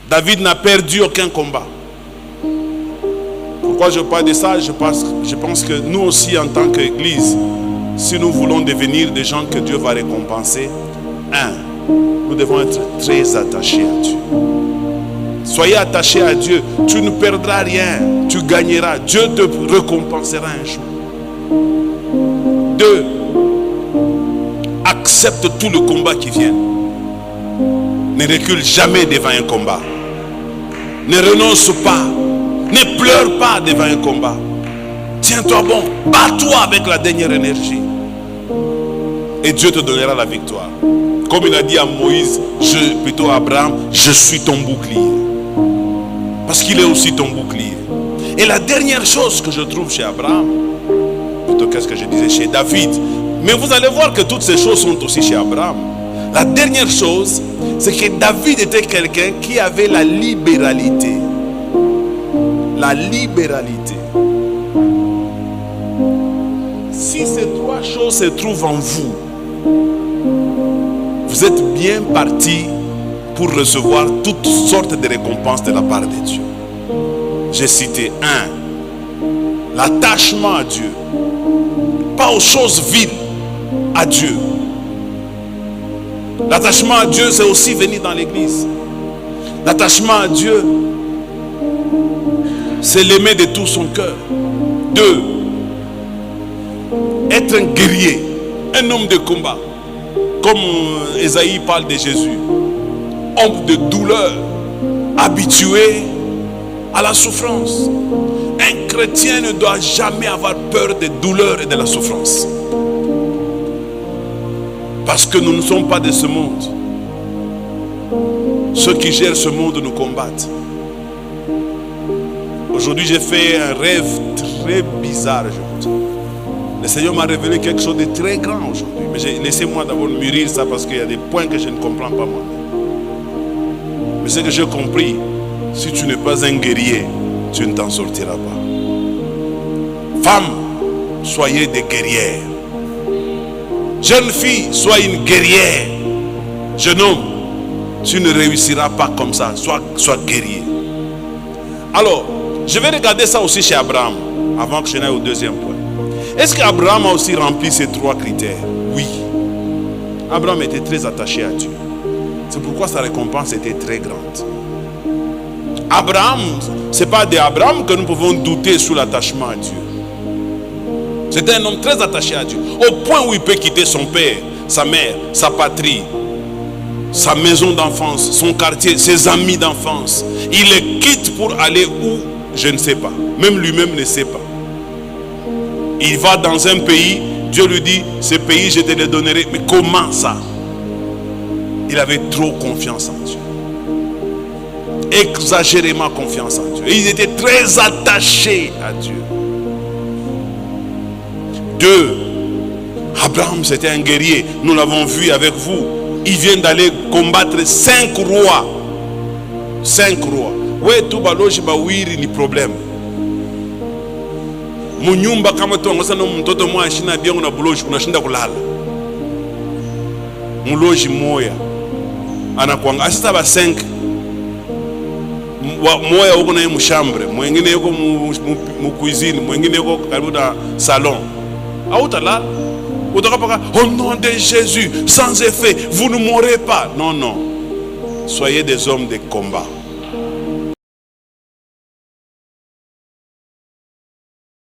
David n'a perdu aucun combat. Pourquoi je parle de ça? Je pense que nous aussi, en tant qu'Église, si nous voulons devenir des gens que Dieu va récompenser, nous devons être très attachés à Dieu. Soyez attachés à Dieu, tu ne perdras rien, tu gagneras, Dieu te récompensera un jour. 2, accepte tout le combat qui vient. Ne recule jamais devant un combat. Ne renonce pas, ne pleure pas devant un combat. Tiens-toi bon, bats-toi avec la dernière énergie. Et Dieu te donnera la victoire. Comme il a dit à Moïse, plutôt à Abraham, je suis ton bouclier. Parce qu'il est aussi ton bouclier. Et la dernière chose que je trouve chez Abraham, plutôt qu'est-ce que je disais chez David, mais vous allez voir que toutes ces choses sont aussi chez Abraham. La dernière chose, c'est que David était quelqu'un qui avait la libéralité. La libéralité. Si ces 3 choses se trouvent en vous, vous êtes bien parti pour recevoir toutes sortes de récompenses de la part de Dieu. J'ai cité 1, l'attachement à Dieu, pas aux choses vides, à Dieu. L'attachement à Dieu, c'est aussi venir dans l'église. L'attachement à Dieu, c'est l'aimer de tout son cœur. 2, être un guerrier, un homme de combat. Comme Ésaïe parle de Jésus, homme de douleur, habitué à la souffrance. Un chrétien ne doit jamais avoir peur des douleurs et de la souffrance. Parce que nous ne sommes pas de ce monde. Ceux qui gèrent ce monde nous combattent. Aujourd'hui, j'ai fait un rêve très bizarre. Le Seigneur m'a révélé quelque chose de très grand aujourd'hui. Mais laissez-moi d'abord mûrir ça parce qu'il y a des points que je ne comprends pas moi. Mais ce que j'ai compris, si tu n'es pas un guerrier, tu ne t'en sortiras pas. Femmes, soyez des guerrières. Jeune fille, sois une guerrière. Jeune homme, tu ne réussiras pas comme ça. Sois guerrier. Alors, je vais regarder ça aussi chez Abraham, avant que je n'aille au deuxième point. Est-ce qu'Abraham a aussi rempli ces 3 critères? Oui. Abraham était très attaché à Dieu. C'est pourquoi sa récompense était très grande. Abraham, ce n'est pas d'Abraham que nous pouvons douter sur l'attachement à Dieu. C'était un homme très attaché à Dieu. Au point où il peut quitter son père, sa mère, sa patrie, sa maison d'enfance, son quartier, ses amis d'enfance. Il les quitte pour aller où? Je ne sais pas. Même lui-même ne sait pas. Il va dans un pays, Dieu lui dit, ce pays je te le donnerai. Mais comment ça? Il avait trop confiance en Dieu. Exagérément confiance en Dieu. Et il était très attaché à Dieu. 2. Abraham, c'était un guerrier. Nous l'avons vu avec vous. Il vient d'aller combattre 5 rois. 5 rois. Ouais, tout baloji ba wiri ni problème. Munyumba kama tu ngosana mtoto mwa shina bia una buloji unashinda kulala. Muloji moya. Anakuanga asita ba 5. Moya uko na mshambre, mwingine yuko mu cuisine, mwingine yuko karibu na salon. Autalala. Au nom de Jésus, sans effet, vous ne mourrez pas. Non, non. Soyez des hommes de combat.